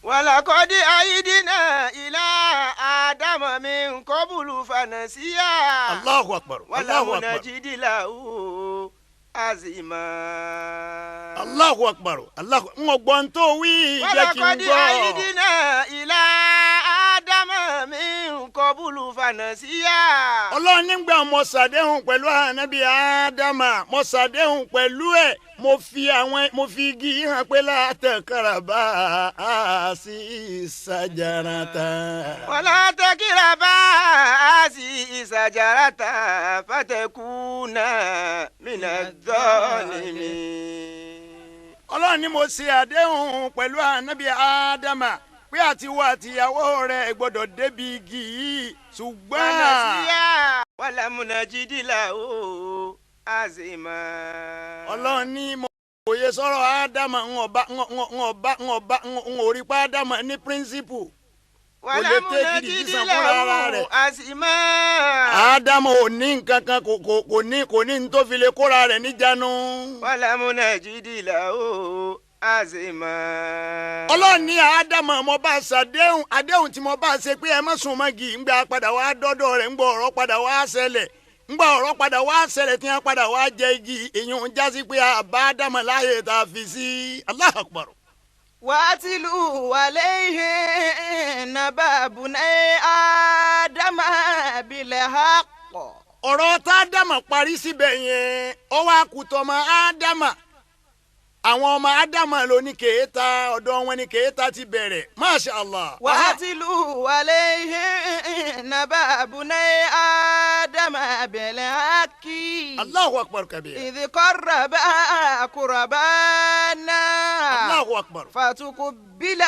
ولقد أهدنا إلى آدم من قبل فنسي. Allahu akbar. Allahu ولم akbar. نجد له عزما. Allahu akbar. Allahu. N ò gbọ́n tó wí jẹ́ kí n ولقد gbọ́. أهدنا إلى آدم من قبل فنسي. Ọlọ́run nígbà mo ṣàdéhùn pẹ̀lú ànábì Ádámà mo ṣàdéhùn pẹ̀lú ẹ̀ mo fi igi hàn pé látẹ̀kárabà á sí ìsàjàràtà. ولا تقربا هذه الشجرة فتكونا من الظالمين. Ọlọ́run ní mo ṣe àdéhùn pẹ̀lú ànábì Ádámà pé àtiwọ́ àtìyàwó rẹ̀ gbọ́dọ̀ débi igi yìí ṣùgbọ́n. فنسي ولم نجد له عزما. Ọlọ́run ní mo wòye sọ̀rọ̀ Ádámà ń ò rí pa Ádámà ní píríncípù. ولم take نجد decision له fúnra rẹ̀. عزما. Ádámà ò ní nǹkan kan kò ní ní tó fi lè kóra rẹ̀ níjànú. ولم نجد له عزما. Ọlọ́run ní Ádámà mo bá ṣàdéhùn àdéhùn tí mo bá ṣe pé ẹ má sùn mọ́gì ńgbà padà wá dọ́dọ̀ rẹ̀ ńgbà ọ̀rọ̀ padà wá ṣẹlẹ̀ ńgbà ọ̀rọ̀ padà wá ṣẹlẹ̀ tí wọ́n padà wá jẹ igi èyàn ń jásí pé àbá Ádámà láàyè tá a fi sí. Allahu akbar. واتلوا عليه نبأ بني آدم بالحق. Ọ̀rọ̀ tá Ádámà parí síbẹ̀ yẹn ó wá kù tọmọ Ádámà àwọn ọmọ Ádámà ló ní kèéta ọ̀dọ̀ wọn ní kèéta ti bẹ̀rẹ̀ Masha Allah. واتلوا عليه نبأ بني آدم بالحق. Allahu akbar kabir. إذ قربا قربانا Allahu akbar. فتقبل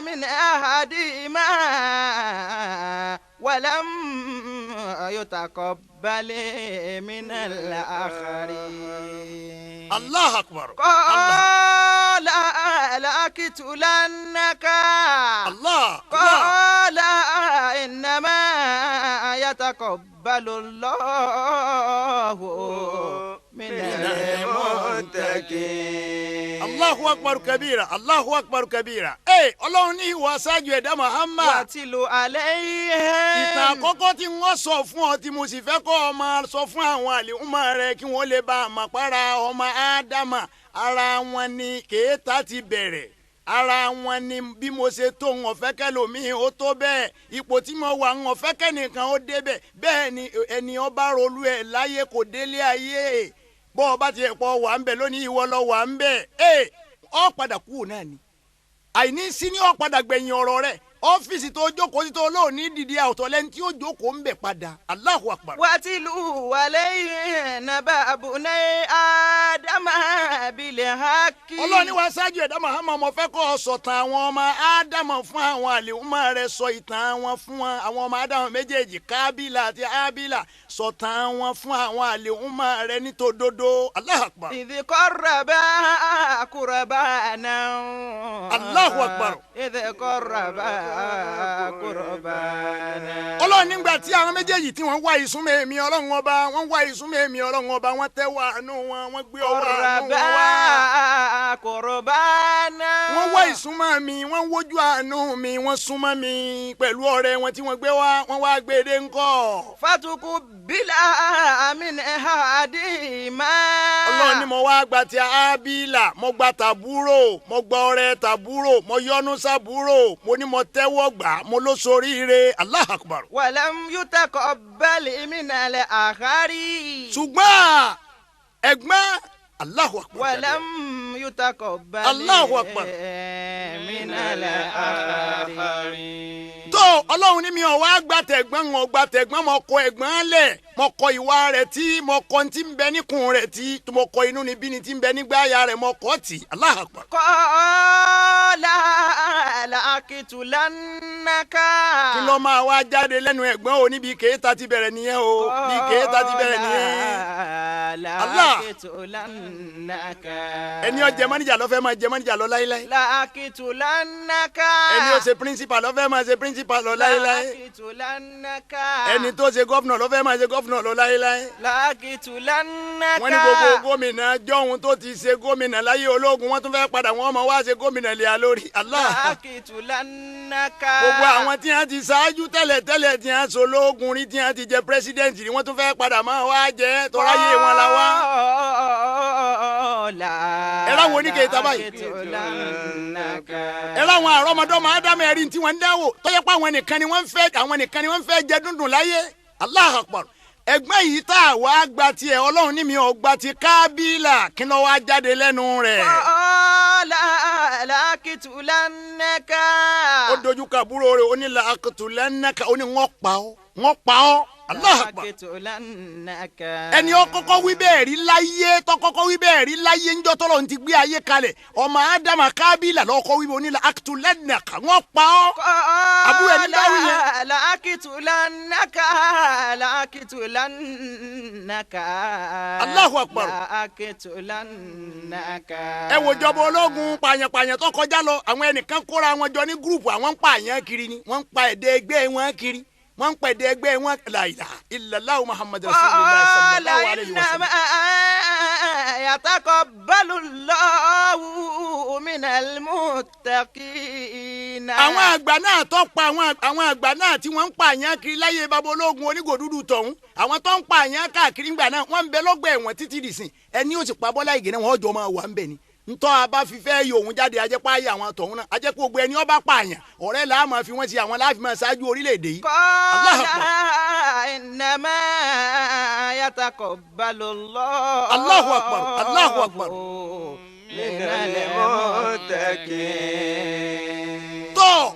من أحدهما ولم يتقبل من الآخر. Allahu akbar. قال لأقتلنك. Allah. قال إنما يتقبل الله من المتقين. Allahu akbar kabira. Allahu akbar kabira. Ọlọ́run ní ìwọ aṣáájú ẹ̀dá Muhammad. واتل عليهم. Ìtàn àkọ́kọ́ tí wọ́n sọ fún ọ tí mo sì fẹ́ kọ́ ọ máa sọ fún àwọn àlèhùnmá rẹ kí wọ́n lè bá a mọ̀ para ọmọ Ádámà ara wọn ni kèéta ti bẹ̀rẹ̀ ara wọn ni bí mo ṣe tó ń ọ̀fẹ́ kẹlòmíì ó tó bẹ́ẹ̀ ipò tí mo wà ń ọ̀fẹ́ kẹ́nìkan ó débẹ̀ bẹ́ẹ̀ ni ẹni ọba rolú ẹ̀ láyé kò délé ayé bọ́ ọba tiẹ̀ pọ̀ wà ń bẹ̀ lónìí ìwọ lọ wà ń bẹ̀ ọ padà kú náà ni àìní sí ní ọ padà gbẹ̀yìn ọ̀rọ̀ rẹ̀ ọ́fíìsì tó jókòó sí tó lóòní dìde àwòtọ́ lẹ́ni tí ó jókòó ń bẹ̀ padà Allahu akbar. واتلوا عليه نبأ بني آدم بالحق. Ọlọ́run wá ṣáájú ẹ̀dá Muhammad mo fẹ́ kọ́ ọ sọ̀tàn àwọn ọmọ Ádámà fún àwọn àlèhùnmá rẹ̀ sọ ìtàn wọn fún wọn àwọn ọmọ Ádámà méjèèjì Kábílà àti Ábílà sọ̀tàn wọn fún àwọn àlèhùnmá rẹ̀ nítòdodo Allahu akbar. إذ قربا قربانا. Allahu akbar. إذ قربا قربانا. Ọlọ́run nígbà tí àwọn méjèèjì tí wọ́n wá ìsúnmọ́ èmi Ọlọ́run ọba wọ́n wá ìsúnmọ́ èmi Ọlọ́run ọba wọ́n tẹ́wọ́ àánú wọ́n gbé ọwọ́ àánú wọn wá. قربا قربانا. Wọ́n wá ìsúnmọ́ mi wọ́n wojú àánú mi wọ́n súnmọ́ mi pẹ̀lú ọrẹ wọn tí wọ́n gbé wá wọ́n wá gbé dé ńkọ́. فتقبل من أحدهما. Ọlọ́run ni mo wá gba ti Ábílà mo gba tàbúrò mo gba ọrẹ tàbúrò mo yọ́nú sábúrò mo ní mo tẹ́wọ́ gbà mo ló soríire Allahu akbar. ولم يتقبل من الآخر. ṣùgbọ́n ẹ̀gbọ́n Allahu akbar. ولم يتقبل Allahu akbar. من الآخر. tó Ọlọ́run ní mi ò wá gba tẹ̀gbọ́n ò gba tẹ̀gbọ́n mo kọ ẹ̀gbọ́n lẹ̀ mo kọ ìwà rẹ̀ tí mo kọ ti ń bẹ níkùn rẹ̀ tí mo kọ inú níbí ni ti ń bẹ nígbà ya rẹ̀ mo kọ tì Allahu akbar. قال لأقتلنك. لأقتلنك kí ló máa wá jáde lẹ́nu ẹ̀gbọ́n o níbi kéétà ti bẹ̀rẹ̀ nìyẹn o bí kéétà ti bẹ̀rẹ̀ nìyẹn. لأقتلنك ẹni ó jẹ mọ́níjà ló fẹ́ máa jẹ mọ́níjà lọ láíláí. لأقتلنك ẹni ó ṣe principal ló fẹ́ máa ṣe principal lọ láíláí. لأقتلنك ẹni tó ṣe gọ́fúnà ló fẹ́ máa ṣe gọ́fúnà lọ láíláí. لأقتلنك wọ́n ní gbogbo gómìnà jọ̀hún tó ti ṣe gómìnà láyé ológun wọ́n tún fẹ́ padà wọ́n máa wá ṣe gómìnà lé a lórí. لأقتلنك gbogbo àwọn tí wọ́n ti ṣáájú tẹ́lẹ̀tẹ́lẹ̀ tí wọ́n so lóògùn rí tí wọ́n ti jẹ pírẹsidẹ́ǹtì rí wọ́n tún fẹ́ padà máa wá jẹ́ tọ́ráyé wọn la wá. ẹ láwọn oníkèéta báyìí. ẹ láwọn àrọ́mọdọ́mọ ádámù ẹ̀rí tí wọ́n ń dáwò tọ́jọ́ pé àwọn nìkan ni wọ́n ń fẹ́ jẹ dúndùn láyé. Allahu Akbar. ẹgbẹ́ yìí tá a wá gba tiẹ̀ ọlọ́run ní mi ò gba ti Kábílà kí ló wá jáde lẹ́nu rẹ̀. لأقتلنك ó dojú kàbúrò rẹ̀ ó ní لأقتلنك ó ní wọ́n pa ọ́. Allahu Akbar. لأقتلنك ẹni ó kọ́kọ́ wí bẹ́ẹ̀ rí láyé tó kọ́kọ́ wí bẹ́ẹ̀ rí láyé ńjọ́ tọ́lọ́ ti gbé ayé kalẹ̀ ọmọ ádámà Kábílà lọ́kọ́ wí bẹ́ẹ̀ ó ní لأقتلنك wọ́n pa ọ́. àbúrò ẹni bá wí yẹn. لأقتلنك لأقتلنك Allahu Akbar. لأقتلنك ẹ wo ìjọba ológun pààyàn tó kọjá lọ àwọn ẹnìkan kóra wọn jọ ní gúrùpù àwọn ń pààyàn kiri ni wọ́n ń pa ẹ̀dẹ́ ẹgbẹ́ wọn kiri wọ́n ń pa ẹ̀dẹ́ ẹgbẹ́ wọn la ilaha illallah Muhammad rasulullah sallallahu alayhi wa sallam. يتقبل الله من المتقين. àwọn àgbà náà tó pa àwọn àgbà náà tí wọ́n ń pààyàn kiri láyé baba ológun onígò dúdú tọ̀hún àwọn tó ń pààyàn káàkiri ńgbà náà wọ́n ń bẹ lọ́gbà ẹ̀wọ̀n títí dìsìn ẹni ó sì pa Bọ́lá Ìgè náà wọ́n jọ máa wà ń bẹ̀ ni ntọ́ abá fífẹ́ yọ òun jáde ajẹ́pá ayé àwọn tọ̀hún náà ajẹ́pọ̀ gbogbo ẹni ọba pààyàn ọ̀rẹ́ là á máa fi wọ́n ti àwọn láàfin máa ṣáájú orílẹ̀-èdè yìí. قال إنما يتقبل الله الله أكبر الله أكبر من المتقين. tó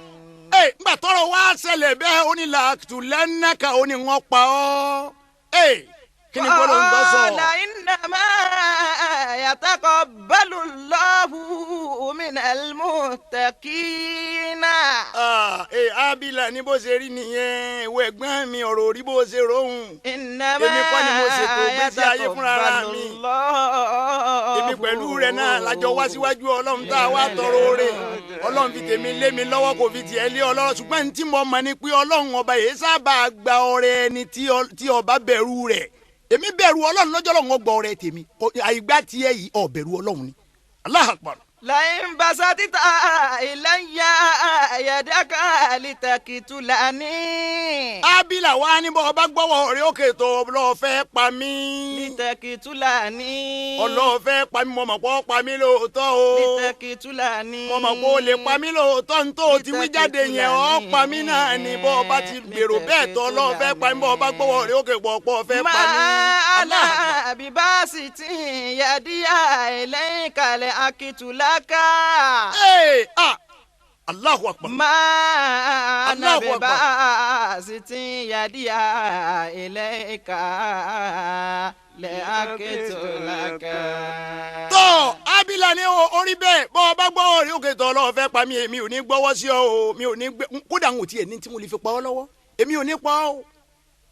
ngbà tọ́rọ̀ wá ṣẹlẹ̀ bẹ́ẹ̀ ó ní لأقتلنك ó ní wọ́n pa ọ́ kí ni gbọ́dọ̀ ń bọ́ sọ. قال إنما يتقبل الله من المتقين. Ábílà ní bó ṣe rí nìyẹn ìwọ ẹ̀gbọ́n mi ọ̀rọ̀ rí bó ṣe rohùn. إنما èmi kọ́ ni mo ṣètò ìgbésí ayé fúnra يتقبل mi. الله. èmi pẹ̀lú rẹ̀ náà lájọ wá síwájú ọlọ́run tá a wá tọrọ oore ọlọ́run fi tèmi lé mi lọ́wọ́ kò fi tiẹ̀ lé ọlọ́run ṣùgbọ́n ní tí mo mọ̀ ni pé ọlọ́run ọba yìí sábà gba ọrẹ ẹni tí ọba bẹ̀rù rẹ̀ èmi bẹ̀rù ọlọ́run lọ́jọ́ lọ́run ọgbà ọrẹ tèmi àìgbà tiẹ̀ yìí ò bẹ̀rù ọlọ́run ni. Allahu Akbar. لئن بسطت إلي يدك لتقتلني. Ábílà wá ní bọ́ ọba gbọ́wọ́ rẹ̀ òkè tó lọ́ọ́ fẹ́ pa mí. لتقتلني. ọlọ́ọ̀ fẹ́ pa mí mo mọ̀ pé ó pa mí lóòótọ́ o. لتقتلني. mo mọ̀ pé ó lè pa mí lóòótọ́ ní tó ti wí jáde yẹn ó pa mí náà ni bọ́ ọba ti gbèrò bẹ́ẹ̀ tọ́ ọlọ́ọ̀ fẹ́ pa mí bọ́ ọba gbọ́wọ́ rẹ̀ òkè pọ̀ fẹ́ pa mí. ما أنا بباسط يدي إليك لأقتلك. Allahu Akbar. ما أنا الله أكبر. بباسط يدي إليك لأقتلك. tó Ábílà ní orí bẹ́ẹ̀ bọ́ ọba gbọ́wọ́ rẹ̀ òkè tọ́ ọlọ́ọ̀ fẹ́ pa mí èmi ò ní gbọ́wọ́ sí ọ o mi ò ní gbé kódà ń wò tiẹ̀ ní tí mo lè fi pa ọ́ lọ́wọ́ èmi ò ní pa ọ́ o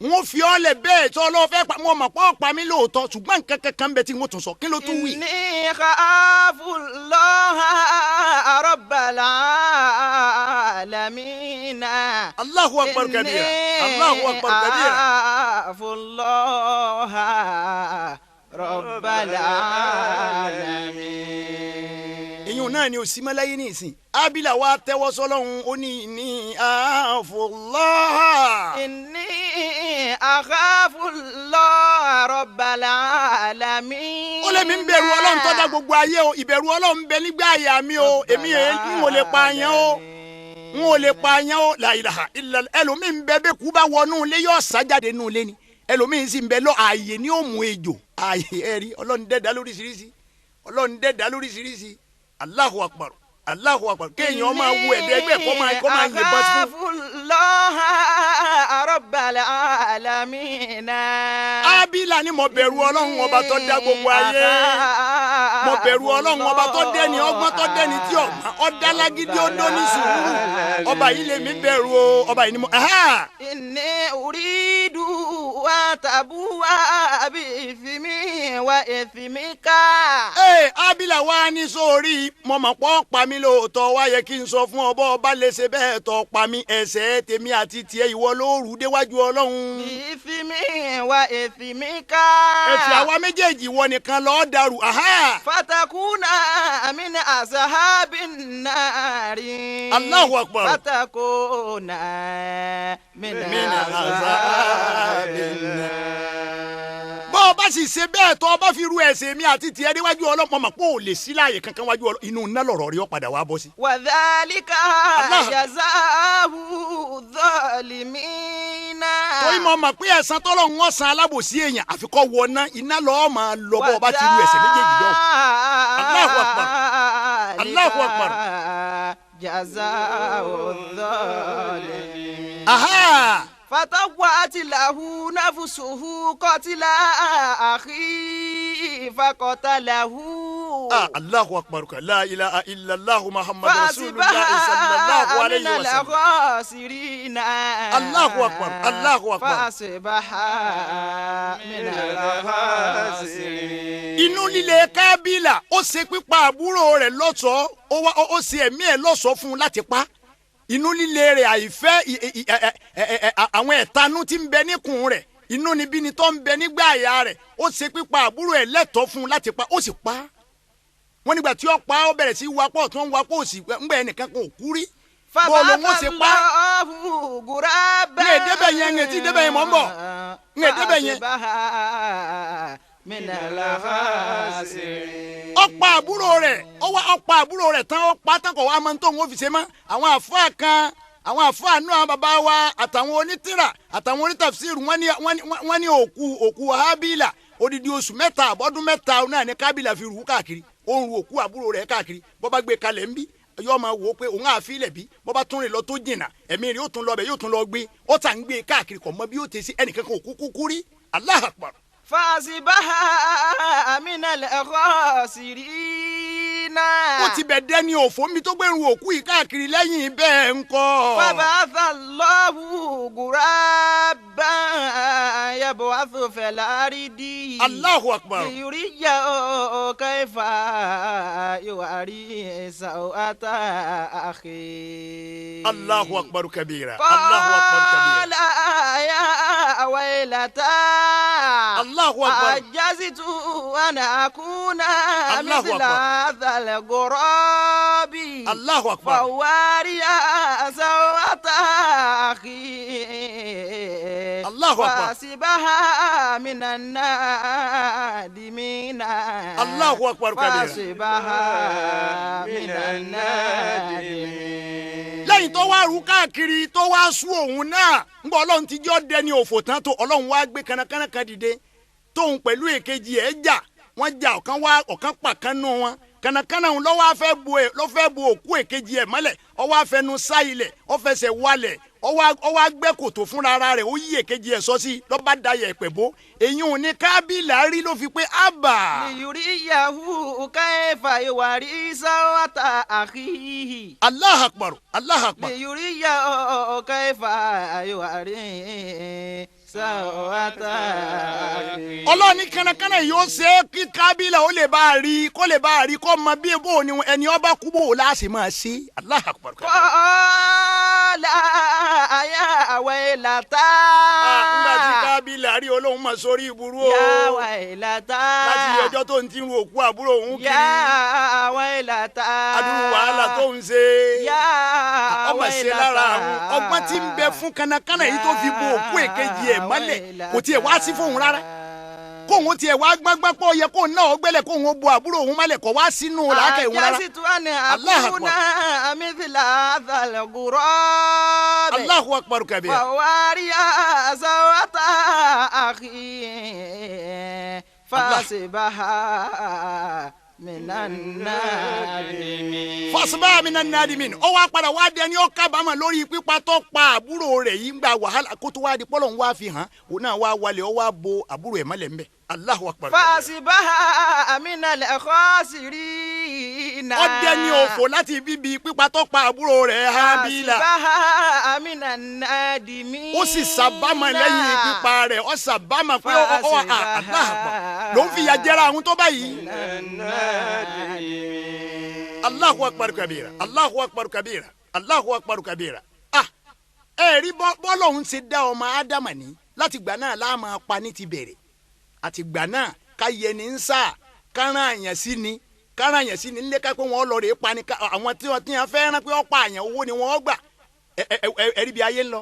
wọ́n fi ọ́ lẹ̀ bẹ́ẹ̀ tí ọlọ́ọ̀ fẹ́ pa mo mọ̀ pé ó pa mí lóòótọ́ ṣùgbọ́n nǹkan kankan bẹ tí n ó tún sọ kí ló tún wí. إني خاف الله رب العالمين. Allahu Akbar kabira Allahu Akbar kabira. خاف الله رب العالمين. ìyún náà ni òsì mọ́láyé ní ìsìn Ábílà wa tẹ́wọ́ sọ́lọ́hún ó ní ní àfọlọ́hà. إني أخاف الله رب العالمين. ó lé mi ń bẹ̀rù ọlọ́run tó dá gbogbo ayé o ìbẹ̀rù ọlọ́run ń bẹ nígbà àyà mi o èmi ń ò lè pa àyàn o n ò lè pa àyàn o la ilaha illa ẹlòmíì ń bẹ bẹ́ẹ̀ kú bá wọnú ilé yóò sájáde nù ilé ni ẹlòmíì sì ń bẹ lọ ààyè ni ó mú ejò ààyè ẹ̀rí ọlọ́run dẹ́dá lóríṣiríṣi ọlọ́run dẹ́dá lóríṣiríṣi Allahu Akbar Allahu Akbar kéèyàn máa wo ẹ̀dẹ́ ẹgbẹ́ kọ́ máa yìnbọn fún. أخاف الله رب العالمين. Ábílà ni mo bẹ̀rù Ọlọ́run ọba tó dá gbogbo ayé. Mo bẹ̀rù Ọlọ́run ọba tó dẹ́ni ọgbọ́n tó dẹ́ni tí ọgbọ́n ọ̀dá lágídí ó dóní sùúrù. Ọba yìí lèmi bẹ̀rù o. Ọba yìí ni mo. إني أريد أن تبوء بإثمي وإثمك. Ábílà wa ní sórí mo mọ̀ pọ́ pa mí lóòótọ́ wá yẹ kí n sọ fún ọba ọba lè ṣe bẹ́ẹ̀ tọ́ pa mí ẹ̀ṣẹ̀ tèmi àti tiẹ̀ ìwọ ló rù déwájú Ọlọ́run. بإثمي وإثمك. ẹ̀ṣẹ̀ àwa méjèèjì ìwọ nìkan lọ́ọ́ dàrú. فتكون من أصحاب النار. الله أكبر. فتكون من أصحاب النار. bọ́ ọ bá sì ṣe bẹ́ẹ̀ tọ́ ọ bá fi ru ẹ̀ṣẹ̀ mi àti tiẹ̀ déwájú Ọlọ́run mo mọ̀ pé ò lè sí láàyè kankan wájú Ọlọ́run inú iná lọ̀rọ̀ rí ọ padà wá bọ́ sí. وذلك جزاء الظالمين. torí mo mọ̀ pé ẹ̀san tọ́lọ́run ó san alábòsí èèyàn àfikọ́ wọná iná lọ́ọ́ máa lọ bọ́ ọ bá ti ru ẹ̀ṣẹ̀ méjèèjì dán. Allahu Akbar. Allahu Akbar. جزاء الظالمين. فتوأت له نفسه قتل أخيه فقتله. الله أكبر. لا إله إلا الله محمد رسول الله صلى الله عليه وسلم. فأصبح من الخاسرين. الله أكبر. الله أكبر. فأصبح من الخاسرين. inú líle Kábílà ó ṣe pípa àbúrò rẹ̀ lọ́ṣọ̀ọ́ ó ṣe ẹ̀mí ẹ̀ lọ́ṣọ̀ọ́ fún un láti pa. inú líle rẹ̀ àìfẹ́ àwọn ẹ̀tanú tí ń bẹ níkùn rẹ̀ inú níbí ni tó ń bẹ nígbà àyà rẹ̀ ó ṣe pípa àbúrò ẹ̀ lẹ́tọ̀ọ́ fún un láti pa ó sì pa. wọ́n nígbà tí ó pa ó bẹ̀rẹ̀ sí wapọ̀ tó ń wapọ̀ òsì ńgbà ẹnìkan kan ò kú rí. bọ́ọ̀lù wọn ṣe pa. ní èdébẹ̀ yẹn ní etí èdébẹ̀ yẹn mọ̀ ń bọ̀ ní èdébẹ̀ yẹn. ọ̀pá àbúrò rẹ̀ ọ̀pá àbúrò rẹ̀ tán ọ̀pá tán kò wá máa ń tó òun ó fi ṣe mọ́ àwọn àfáà kan àwọn àfáà náà bàbá wa àtàwọn onítìrà àtàwọn onítàfsírù wọ́n ní òkú Hábílà odidi oṣù mẹ́ta àbọ̀dún mẹ́ta náà ní Kábílà fi rù káàkiri ó ń ru òkú àbúrò rẹ̀ káàkiri bọ́ bá gbé kalẹ̀ ń bí yóò máa wò ó pé òun àfilẹ̀ bí bọ́ bá tún rìn lọ tó jìnnà ẹ̀mí rẹ̀ yóò tún lọ bẹ̀ yóò tún lọ gbé ó tà ń gbé káàkiri kò mọ bí yóò tẹ̀ sí ẹnìkan kan òkú kúkú rí. Allahu Akbar. فأصبح من الخاسرين. ó ti bẹ̀ dẹ́ni òfò mi tó gbẹ̀rù òkú yìí káàkiri lẹ́yìn bẹ́ẹ̀ ń kọ́. فبعث الله غرابا يبعث في الأرض. Allahu Akbar. ليريه كيف يواري سوءة أخيه. Allahu Akbar kabira. Allahu Akbar kabira. قال يا ويلتى Allahu Akbar. أعجزت أن أكون الله مثل أكبر. هذا الغراب. Allahu Akbar. فواري سوءة أخي. الله أكبر. فأصبح من النادمين. Allahu Akbar kabira. فأصبح من النادمين. lẹ́yìn tó wá rú káàkiri tó wá sú òun náà ń bọ̀ Ọlọ́run ti jọ́ dẹni òfò tán tó Ọlọ́run wá gbé kánnakánná kan dìde tóun pẹ̀lú èkejì ẹ̀ jà wọ́n jà ọ̀kan pàkánú wọn kánnakánná òun lọ́wọ́ fẹ́ bu òkú èkejì ẹ̀ mọ́lẹ̀ ó wá fẹnu sá ilẹ̀ ó fẹsẹ̀ wálẹ̀ ó wá gbẹ́ kòtò fúnra ara rẹ̀ ó yí èkejì ẹ̀ sọ sí ló bá da yẹ̀pẹ̀ bó èyí ò ní Kábílà rí ló fi pé ábà. ليريه كيف يواري سوءة أخيه. Allahu Akbar. Allahu Akbar. ليريه كيف يواري سوءة أخيه. Ọlọ́run ní kánnakánná yóò ṣe é kí Kábílà ó lè bá a rí kó mọ bí ebó ni ẹni ọba kú bò láàṣì máa ṣe. Allahu Akbar. قال يا ويلتى. nígbà tí Kábílà rí Ọlọ́run máa sórí ìburú o. يا ويلتى. láti ọjọ́ tó ń ti ru òkú àbúrò òun kiri. يا ويلتى. adúrú wàhálà tó ń ṣe. يا ọmọ ṣe lára àwọn ọgbọ́n tí ń bẹ fún kánnakánná yìí tó fi bo òkú èkejì ẹ̀ mọ́lẹ̀ kò tiẹ̀ wá sí fóun rárá. kóun tiẹ̀ wá gbágbá pọ̀ yẹ kóun náà gbẹ́lẹ̀ kóun bo àbúrò òun mọ́lẹ̀ kó wá sínú làákẹ́ òun rárá. أعجزت أن أكون مثل هذا الغراب. Allahu Akbar kabira. فواري سوءة أخي. فأصبح minan nadimin. fasba minan nadimin ó wá padà wá dẹni ó kábàámọ̀ lórí pípa tó pa àbúrò rẹ̀ yìí gba wàhálà kó tó wá di pọ́lọ̀ ń wá fi hàn òun náà wá wálé ó wá bo àbúrò ẹ̀ mọ́lẹ̀ ńbẹ̀ Allahu akbar. fasibaha minal khasirina. ó dẹni òfò láti bíbi pípa tó pa àbúrò rẹ̀ Hábílà. fasibaha minan nadimin. ó sì sábàámọ̀ lẹ́yìn pípa rẹ̀ ó sábàámọ̀ pé Allahu akbar ló ń fìyà jẹra àwọn tó báyìí. Allahu akbar kabira Allahu akbar kabira Allahu akbar kabira. Ẹ̀rí bọ́lọ́hún ti dá ọmọ Ádámà ní láti gbà náà láàmú pa ní ti bẹ̀rẹ̀ àti gbà náà ká yẹ ní ń sá kárán àyàn sí ni nílé ká pé wọ́n lọ rèé pa ni àwọn tí wọ́n fẹ́ rán pé ó pa àyàn owó ni wọ́n gbà ẹ̀rí bí ayé ń lọ.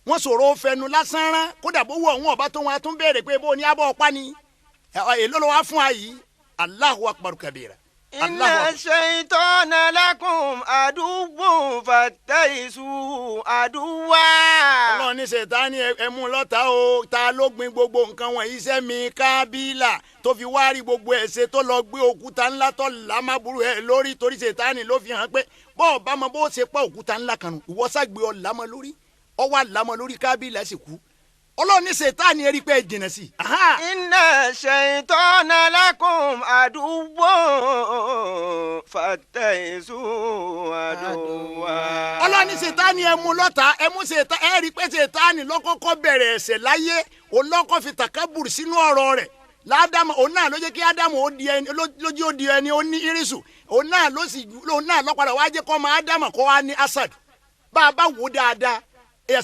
wọ́n sọ̀rọ̀ fẹnu lásán rán kódà bó wọ̀ wọ́n ọba tó wọn tún béèrè pé bó ní abọ́ ọ̀pá ni èló ló wá fún wa yìí. Allahu akbar kabira. inna shaytana lakum aduwwun fattakhisuhu aduwwa. Ọlọ́run ní Sàtánì ẹ mú lọ́tà o ta ló gbin gbogbo nǹkan wọ̀nyí sẹ́mi Kábílà tó fi wá rí gbogbo ẹ̀ṣẹ̀ tó lọ gbé òkúta ńlá tó lámàbúrú ẹ̀ lórí torí Sàtánì ló fi hàn pé bọ́ọ̀ bá mọ bó ṣe pa òkúta ńlá kan nù ìwọ́sàgbé ọ lámọ lórí ọ wà lámọ lórí Kábílà sì kú. Ọlọ́run ní Sàtánì erí pé jìnnà sí. inna shaytana lakum aduwwun fattakhisuhu aduwwa. Ọlọ́run ní Sàtánì ẹ mú lọ́tà ẹ mú Sàtánì ẹ rí pé Sàtánì lọ́kọ́kọ́ bẹ̀rẹ̀ ẹ̀ṣẹ̀ láyé òun lọ́kọ́ fi tàkábùrù sínú ọ̀rọ̀ rẹ̀ ládàmú òun náà ló jẹ́ kí Ádámù ó di ẹni ó ní irísù òun náà lọ́padà wá jẹ́ kọ́ ọmọ Ádámù kó wá ní Asad bá a bá wò dáadáa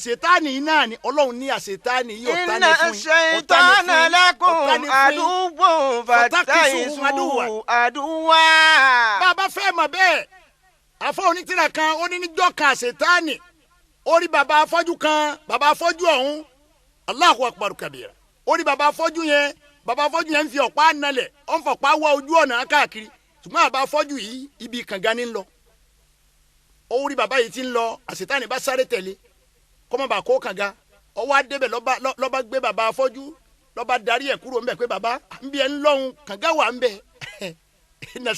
Sàtánì náà ni Ọlọ́run ní Sàtánì yìí ọ̀tá ní fún yín. inna shaytana lakum aduwwun fattakhisuhu aduwwa. bàbá fẹ́ mọ̀ bẹ́ẹ̀ àfọ onítìrà kan ó ní níjọ́ kan Sàtánì ó rí bàbá afọ́jú kan bàbá afọ́jú ọ̀hún Allahu akbar kabira ó rí bàbá afọ́jú yẹn ń fi ọ̀pá nalẹ̀ ó ń fọ̀pá wá ojú ọ̀nà káàkiri ṣùgbọ́n bàbá afọ́jú yìí ibi kànga ní ń lọ ó rí bàbá yìí ti ń lọ Sàtánì bá sáré tẹ̀lé kọ́mọ bá kó kànga ọwọ́ adébẹ̀ lọ́ba gbé bàbá afọ́jú lọ́ba darí ẹ̀ kúrò ńbẹ̀ pé bàbá ń bí ẹ ń lọ́hùn kànga wà ńbẹ̀. inna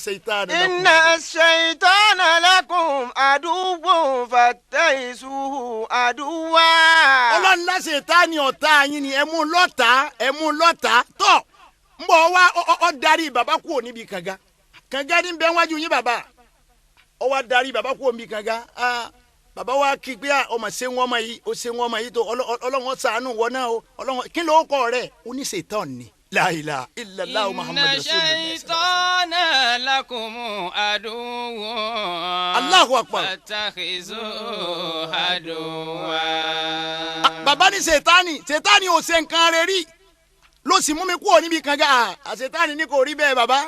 shaytana lakum aduwwun fattakhisuhu aduwwa. Ọlọ́run lá Sàtánì ọ̀tá yín ni ẹ mú lọ́tà tọ́ ń bọ̀ wá ọ darí bàbá kúrò níbi kànga ní bẹ́ẹ̀ wájú yín bàbá ọ wá darí bàbá kúrò níbi kànga bàbá wa kí pé ọmọ ṣe wọn ọmọ yìí tó Ọlọ́run ṣàánú wọn náà o Ọlọ́run kí ló kọ rẹ̀ ó ní Sàtánì ni. La ilaha illallah Muhammad rasulullah. inna shaytana lakum aduwwun. Allahu akbar. fattakhisuhu aduwwa. bàbá ní Sàtánì ò ṣe nǹkan rẹ̀ rí ló sì mú mi kúrò níbi kànga Sàtánì ní kò rí bẹ́ẹ̀ bàbá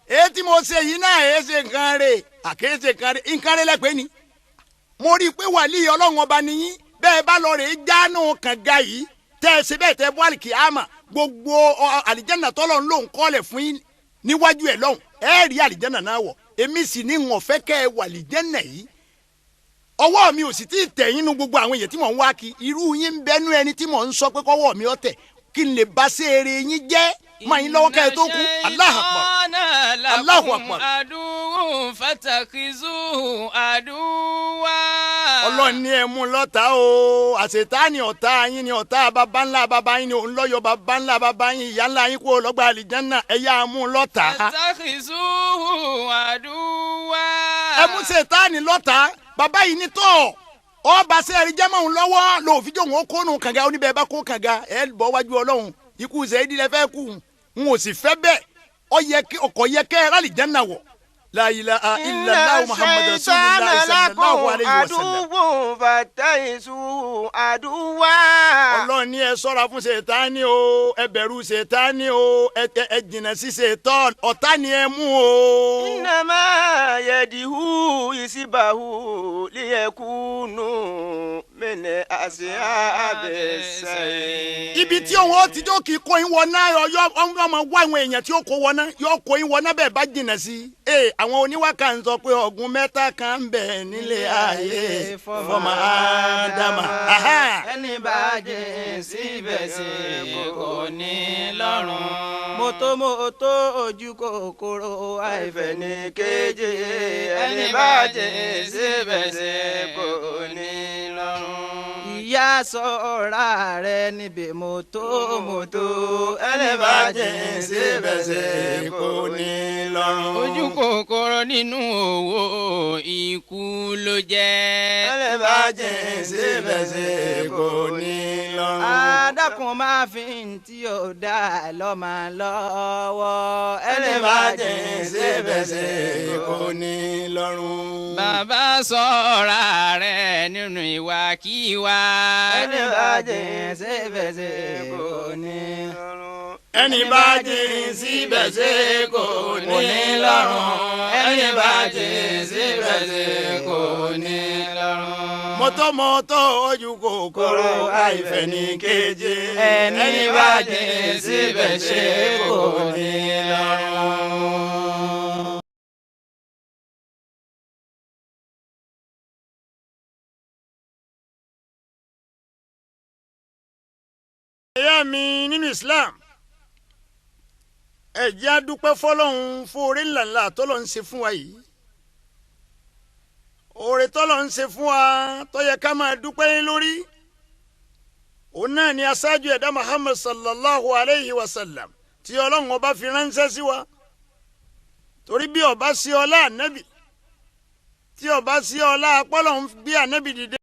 èyí tí mo ṣe yìí náà èyí ṣe nǹkan rẹ̀ àkéṣe nǹkan rẹ̀ lẹ́pẹ́ ni. mo rí i pé wàlíì Ọlọ́run ọba nìyí bẹ́ẹ̀ bá lọ rè é jáánù kànga yìí tẹ́ ẹ ṣe bẹ́ẹ̀ tẹ́ bọ́ àlìkìyámà gbogbo àlìjẹ́nà tọ́lọ̀ ń lò ń kọ́lẹ̀ fún yín níwájú ẹ̀ lọ́hùn ẹ rí àlìjẹ́nà náà wọ̀ èmi sì ní ń ọ̀fẹ́ kẹ́ ẹ wà àlìjẹ́nà yìí ọwọ́ mi ò sì tí ì tẹ̀ yín nu gbogbo àwọn èèyàn tí mò ń wá kí irú yín ń bẹnu ẹni tí mò ń sọ pé kọ́wọ́ mi ọ̀tẹ̀ kí n lè bá ṣe eré yín jẹ́ máa yín lọ́wọ́ kẹ́ ẹ tó kú Allahu akbar Allahu akbar. aduwwun fattakhisuhu aduwwa. Ọlọ́run ní ẹ mú lọ́tà o Sàtánì ọ̀tá yín ni ọ̀tá bàbá ńlá bàbá yín ni òun lọ́yọ̀ bàbá ńlá bàbá yín ìyá ńlá yín kó lọ́gbà àlìjánná ẹ yá mú lọ́tà. fattakhisuhu aduwwa. ẹ mú Sàtánì lọ́tà bàbá yìí ní tọ́ ọba sẹ́ẹ̀rì jẹ́mọ̀ òun lọ́wọ́ lòfíjọ́ òun ó kónú kànga oníbẹ̀ bá kó kànga ẹ bọ́ wájú Ọlọ́run ikú Sàídì lẹ fẹ́ kú n ò sì fẹ́ bẹ́ẹ̀ ọkọ̀ yẹ kẹ́ ẹ rálì jẹ́nà wọ̀. La ilaha illallah Muhammad rasulullah sallallahu alayhi wa sallam. aduwwun fattakhisuhu aduwwa. Ọlọ́run ní ẹ ṣọ́ra fún Sàtánì o ẹ bẹ̀rù Sàtánì o ẹ jìnnà sí Sàtánì ọ̀tá ni ẹ mú o. innama yadihu isbahu liyakunu من أصحاب السعير. ibi tí òun ó ti jó kí kó yín wọná ọmọ wá àwọn èèyàn tí ó kó wọná yóò kó yín wọná bẹ́ẹ̀ bá jìnnà sí i. àwọn oníwàkà ń sọ pé ọ̀gùn mẹ́ta kan ń bẹ nílé ayé fọmọ ádámà. ẹni bá jìn síbẹ̀ sí kò ní lọ́rùn. mọ́tòmọ́tò ojú kòkòrò àìfẹ́ ní kéje. ẹni bá jìn síbẹ̀ sí kò ní lọ́rùn. ìyá ṣọ́ra rẹ̀ níbi mọ́tòmọ́tò. ẹni bá jìn síbẹ̀ sí kò ní lọ́rùn. ojú kòkòrò nínú owó ikú ló jẹ́. ẹni bá jìn síbẹ̀ sí kò ní lọ́rùn. adákun máa fi tí ó dá lọ́mọ lọ́wọ́. ẹni bá jìn síbẹ̀ sí kò ní lọ́rùn. bàbá ṣọ́ra rẹ̀ nínú ìwàkiwà. ẹni bá jìn síbẹ̀ sí kò ní lọ́rùn. ẹni bá jìn síbẹ̀ sí kò ní lọ́rùn. ẹni bá jìn síbẹ̀ sí kò ní lọ́rùn. mọ́tòmọ́tò ojú kòkòrò àìfẹ́ ní kéje. ẹni bá jìn síbẹ̀ sí kò ní lọ́rùn. ẹ̀yà mi nínú Islam ẹ jẹ́ a dúpẹ́ fọ́lọ́run fún oore ńláńlá tọ́lọ́ ń ṣe fún wa yìí. oore tọ́lọ́ ń ṣe fún wa tó yẹ ká máa dúpẹ́ lórí òun náà ni aṣáájú ẹ̀dá Muhammad sallallahu alayhi wa sallam tí ọlọ́run ọba fi ránṣẹ́ sí wa. torí bí ọba sí ọlá ànábì tí ọba sí ọlá apọ́lọ́run bí ànábì dìde